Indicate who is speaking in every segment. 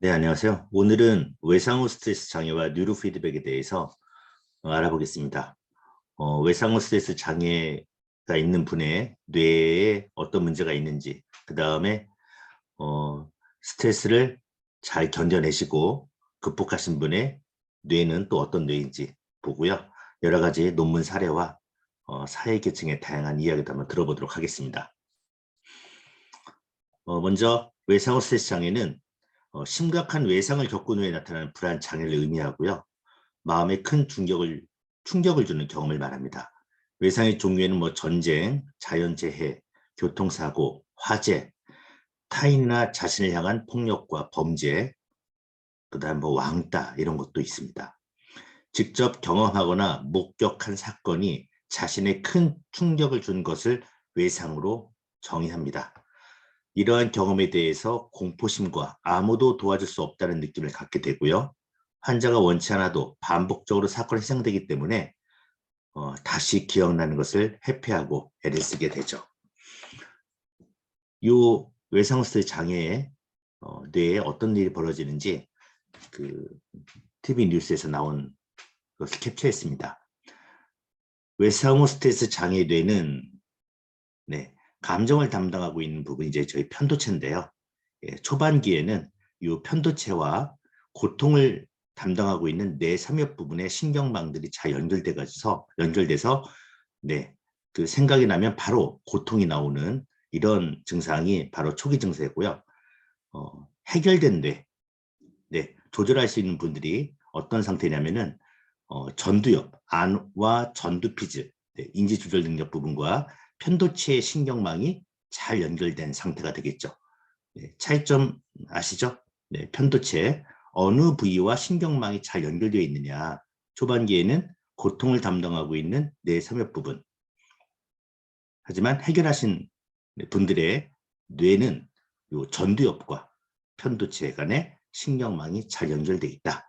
Speaker 1: 네, 안녕하세요. 오늘은 외상후 스트레스 장애와 뉴로 피드백에 대해서 알아보겠습니다. 외상후 스트레스 장애가 있는 분의 뇌에 어떤 문제가 있는지, 그 다음에 스트레스를 잘 견뎌내시고 극복하신 분의 뇌는 또 어떤 뇌인지 보고요. 여러 가지 논문 사례와 사회계층의 다양한 이야기도 한번 들어보도록 하겠습니다. 먼저 외상후 스트레스 장애는 심각한 외상을 겪은 후에 나타나는 불안 장애를 의미하고요. 마음에 큰 충격을 주는 경험을 말합니다. 외상의 종류에는 전쟁, 자연재해, 교통사고, 화재, 타인이나 자신을 향한 폭력과 범죄, 그다음 왕따 이런 것도 있습니다. 직접 경험하거나 목격한 사건이 자신의 큰 충격을 준 것을 외상으로 정의합니다. 이러한 경험에 대해서 공포심과 아무도 도와줄 수 없다는 느낌을 갖게 되고요. 환자가 원치 않아도 반복적으로 사건이 생성되기 때문에 다시 기억나는 것을 회피하고 애를 쓰게 되죠. 이 외상 스트레스 장애에 뇌에 어떤 일이 벌어지는지 그 TV 뉴스에서 나온 것을 캡처했습니다. 외상후 스트레스 장애 뇌는 감정을 담당하고 있는 부분이 이제 저희 편도체인데요. 초반기에는 이 편도체와 고통을 담당하고 있는 뇌 삼엽 부분의 신경망들이 잘 연결돼서 그 생각이 나면 바로 고통이 나오는 이런 증상이 바로 초기 증세고요. 해결된 조절할 수 있는 분들이 어떤 상태냐면은 전두엽, 안과 전두피즈, 인지 조절 능력 부분과 편도체의 신경망이 잘 연결된 상태가 되겠죠. 차이점 아시죠? 편도체 어느 부위와 신경망이 잘 연결되어 있느냐. 초반기에는 고통을 담당하고 있는 뇌 삼엽 부분. 하지만 해결하신 분들의 뇌는 요 전두엽과 편도체 간의 신경망이 잘 연결되어 있다.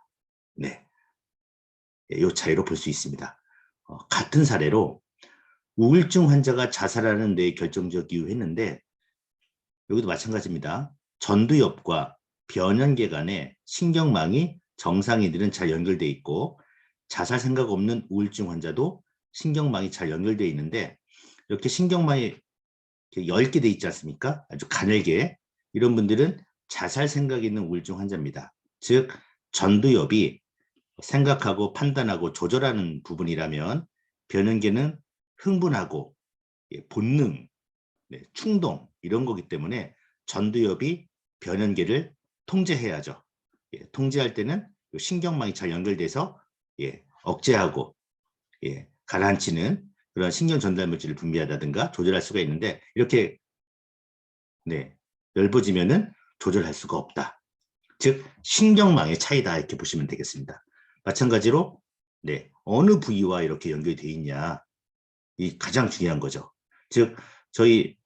Speaker 1: 이 차이로 볼 수 있습니다. 같은 사례로 우울증 환자가 자살하는 뇌 결정적 이유 했는데 여기도 마찬가지입니다. 전두엽과 변연계 간의 신경망이 정상인들은 잘 연결되어 있고 자살 생각 없는 우울증 환자도 신경망이 잘 연결되어 있는데 이렇게 신경망이 10개 돼 있지 않습니까? 아주 가늘게. 이런 분들은 자살 생각이 있는 우울증 환자입니다. 즉 전두엽이 생각하고 판단하고 조절하는 부분이라면 변연계는 흥분하고 본능, 충동 이런 거기 때문에 전두엽이 변연계를 통제해야죠. 통제할 때는 신경망이 잘 연결돼서 억제하고 가라앉히는 그런 신경 전달 물질을 분비하다든가 조절할 수가 있는데 이렇게 넓어지면은 조절할 수가 없다. 즉 신경망의 차이다 이렇게 보시면 되겠습니다. 마찬가지로 어느 부위와 이렇게 연결되어 있냐 이 가장 중요한 거죠. 즉 저희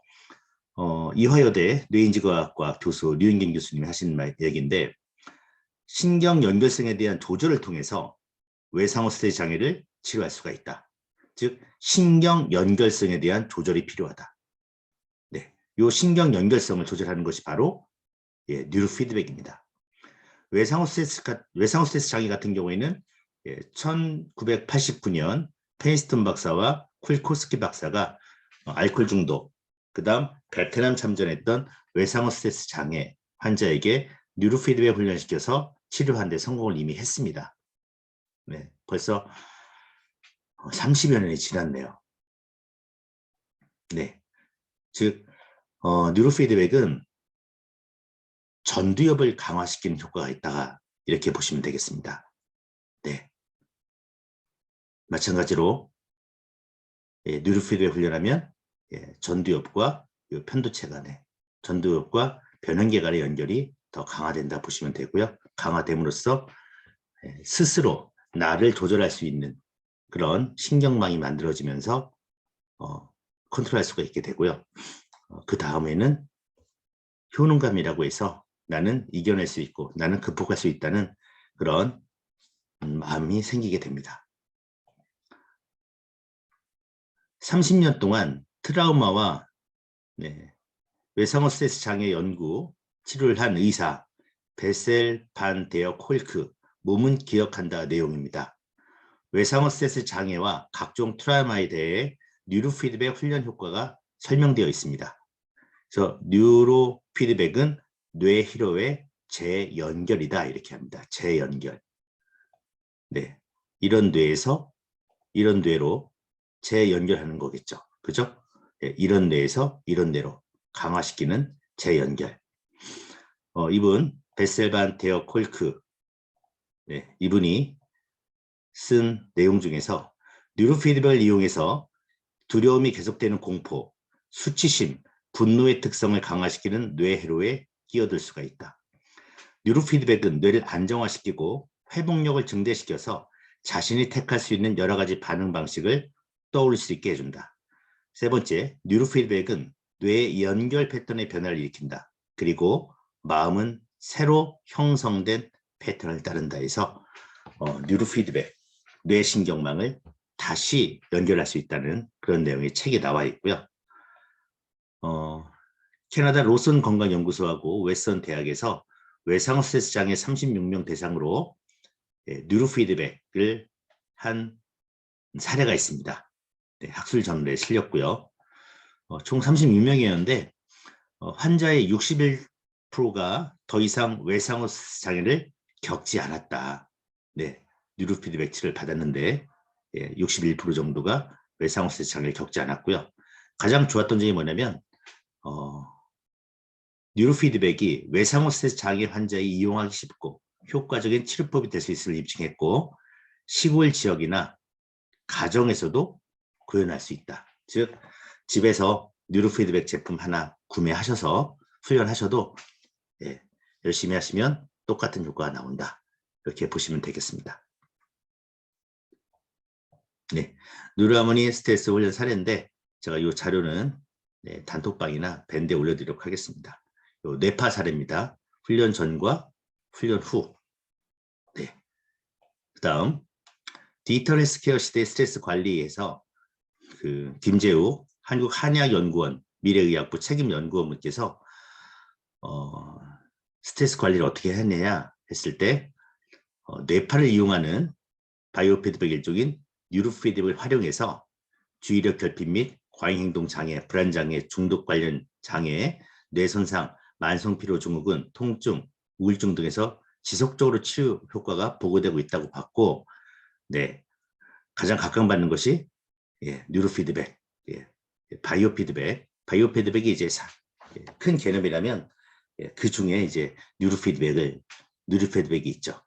Speaker 1: 이화여대 뇌인지과학과 교수 류인경 교수님이 하신 얘기인데 신경 연결성에 대한 조절을 통해서 외상후 스트레스 장애를 치료할 수가 있다. 즉 신경 연결성에 대한 조절이 필요하다. 이 신경 연결성을 조절하는 것이 바로 뉴로 피드백입니다. 외상후 스트레스 장애 같은 경우에는 1989년 페인스턴 박사와 쿨코스키 박사가 알코올 중독, 그 다음 베트남 참전했던 외상후 스트레스 장애 환자에게 뉴로 피드백 훈련시켜서 치료하는 데 성공을 이미 했습니다. 벌써 30여 년이 지났네요. 즉 뉴로 피드백은 전두엽을 강화시키는 효과가 있다가 이렇게 보시면 되겠습니다. 마찬가지로 뉴로 피드백 훈련하면 전두엽과 편도체 간의 전두엽과 변연계 간의 연결이 더 강화된다 보시면 되고요. 강화됨으로써 스스로 나를 조절할 수 있는 그런 신경망이 만들어지면서 컨트롤할 수가 있게 되고요. 그 다음에는 효능감이라고 해서 나는 이겨낼 수 있고 나는 극복할 수 있다는 그런 마음이 생기게 됩니다. 30년 동안 트라우마와 외상후 스트레스 장애 연구, 치료를 한 의사, 베셀 반 데어 콜크 몸은 기억한다 내용입니다. 외상후 스트레스 장애와 각종 트라우마에 대해 뉴로 피드백 훈련 효과가 설명되어 있습니다. 그래서 뉴로 피드백은 뇌 희로의 재연결이다 이렇게 합니다. 재연결. 네, 이런 뇌에서 이런 뇌로 재연결하는 거겠죠. 그죠? 네, 이런 뇌에서 이런 뇌로 강화시키는 재연결. 이분 베셀반 데어 콜크, 네, 이분이 쓴 내용 중에서 뉴로피드백을 이용해서 두려움이 계속되는 공포, 수치심, 분노의 특성을 강화시키는 뇌회로에 끼어들 수가 있다. 뉴로피드백은 뇌를 안정화시키고 회복력을 증대시켜서 자신이 택할 수 있는 여러 가지 반응 방식을 떠올릴 수 있게 해준다. 세 번째, 뉴로피드백은 뇌의 연결 패턴의 변화를 일으킨다. 그리고 마음은 새로 형성된 패턴을 따른다 해서 뉴로피드백, 뇌신경망을 다시 연결할 수 있다는 그런 내용의 책이 나와 있고요. 캐나다 로슨 건강연구소하고 웨스턴 대학에서 외상후 스트레스 장애 36명 대상으로 뉴로피드백을 한 사례가 있습니다. 네, 학술 전문에 실렸고요. 총 36명이었는데 환자의 61%가 더 이상 외상후 스트레스 장애를 겪지 않았다. 네, 뉴로피드백 치료를 받았는데 61% 정도가 외상후 스트레스 장애를 겪지 않았고요. 가장 좋았던 점이 뭐냐면 뉴로피드백이 외상후 스트레스 장애 환자에 이용하기 쉽고 효과적인 치료법이 될 수 있음을 입증했고 시골 지역이나 가정에서도 구현할 수 있다. 즉 집에서 뉴로피드백 제품 하나 구매하셔서 훈련하셔도 열심히 하시면 똑같은 효과가 나온다. 이렇게 보시면 되겠습니다. 네, 뉴로하모니 스트레스 훈련 사례인데 제가 이 자료는 단톡방이나 밴드에 올려드리도록 하겠습니다. 요 뇌파 사례입니다. 훈련 전과 훈련 후. 네. 그다음 디지털 헬스케어 시대 스트레스 관리에서 김재우 한국한의학연구원 미래의학부 책임연구원분께서 스트레스 관리를 어떻게 했느냐 했을 때 뇌파를 이용하는 바이오 피드백 일종인 뉴로피드백을 활용해서 주의력 결핍 및 과잉행동 장애, 불안 장애, 중독 관련 장애, 뇌손상, 만성피로 증후군, 통증, 우울증 등에서 지속적으로 치유 효과가 보고되고 있다고 봤고, 네, 가장 각광받는 것이 뉴로피드백, 바이오 피드백. 바이오 피드백이 이제 큰 개념이라면 그 중에 이제 뉴로피드백이 있죠.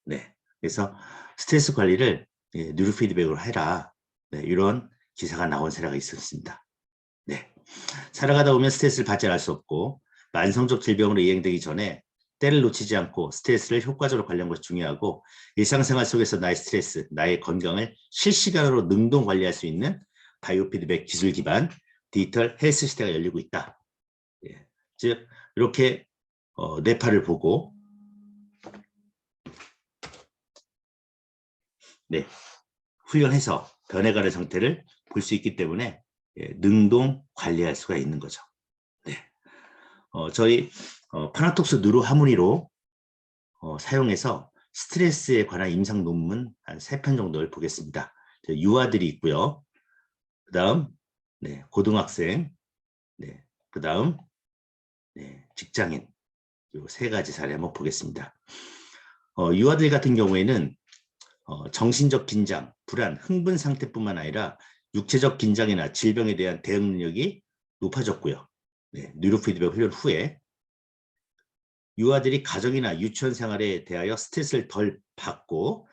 Speaker 1: 네, 그래서 스트레스 관리를 뉴로피드백으로 해라. 네, 이런 기사가 나온 사례가 있었습니다. 네, 살아가다 보면 스트레스를 받지 않을 수 없고 만성적 질병으로 이행되기 전에 때를 놓치지 않고 스트레스를 효과적으로 관리하는 것이 중요하고 일상생활 속에서 나의 스트레스, 나의 건강을 실시간으로 능동 관리할 수 있는 바이오 피드백 기술 기반 디지털 헬스 시대가 열리고 있다. 즉 이렇게 뇌파를 보고 훈련해서 변해가는 상태를 볼 수 있기 때문에 능동 관리할 수가 있는 거죠. 네. 저희 파나톡스 뉴로 하모니로 사용해서 스트레스에 관한 임상 논문 한 3편 정도를 보겠습니다. 유아들이 있고요. 그 다음 고등학생, 그 다음 직장인, 이 3가지 사례 한번 보겠습니다. 유아들 같은 경우에는 정신적 긴장, 불안, 흥분 상태뿐만 아니라 육체적 긴장이나 질병에 대한 대응 능력이 높아졌고요. 뉴로피드백 훈련 후에 유아들이 가정이나 유치원 생활에 대하여 스트레스를 덜 받고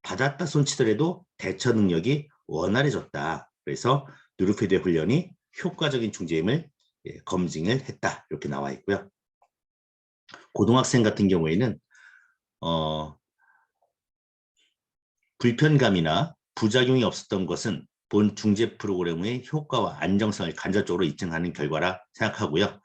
Speaker 1: 받았다 손치더라도 대처 능력이 원활해졌다. 그래서 뉴로피드백 훈련이 효과적인 중재임을 검증을 했다. 이렇게 나와 있고요. 고등학생 같은 경우에는 불편감이나 부작용이 없었던 것은 본 중재 프로그램의 효과와 안정성을 간접적으로 입증하는 결과라 생각하고요.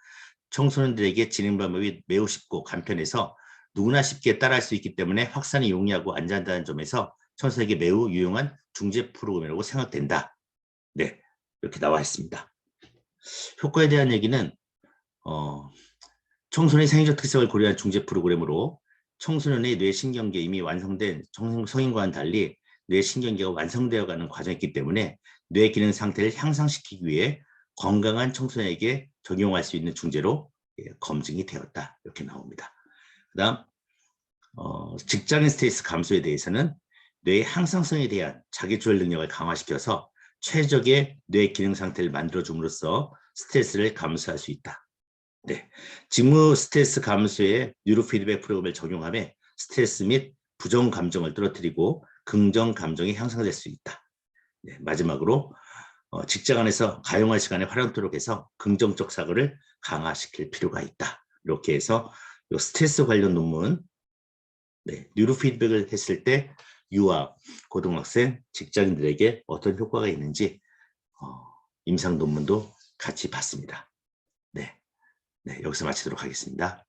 Speaker 1: 청소년들에게 진행 방법이 매우 쉽고 간편해서 누구나 쉽게 따라할 수 있기 때문에 확산이 용이하고 안전하다는 점에서 청소년에게 매우 유용한 중재 프로그램이라고 생각된다. 네, 이렇게 나와 있습니다. 효과에 대한 얘기는 청소년의 생리적 특성을 고려한 중재 프로그램으로 청소년의 뇌신경계 이미 완성된 성인과는 달리 뇌신경계가 완성되어가는 과정이기 때문에 뇌 기능 상태를 향상시키기 위해 건강한 청소년에게 적용할 수 있는 중재로 검증이 되었다. 이렇게 나옵니다. 그 다음 직장인 스트레스 감소에 대해서는 뇌의 항상성에 대한 자기조절 능력을 강화시켜서 최적의 뇌 기능 상태를 만들어줌으로써 스트레스를 감소할 수 있다. 네, 직무 스트레스 감소에 뉴로 피드백 프로그램을 적용하며 스트레스 및 부정 감정을 떨어뜨리고 긍정 감정이 향상될 수 있다. 네, 마지막으로 직장 안에서 가용할 시간에 활용토록 해서 긍정적 사고를 강화시킬 필요가 있다. 이렇게 해서 이 스트레스 관련 논문, 네, 뉴로 피드백을 했을 때 유아, 고등학생, 직장인들에게 어떤 효과가 있는지 임상 논문도 같이 봤습니다. 네, 여기서 마치도록 하겠습니다.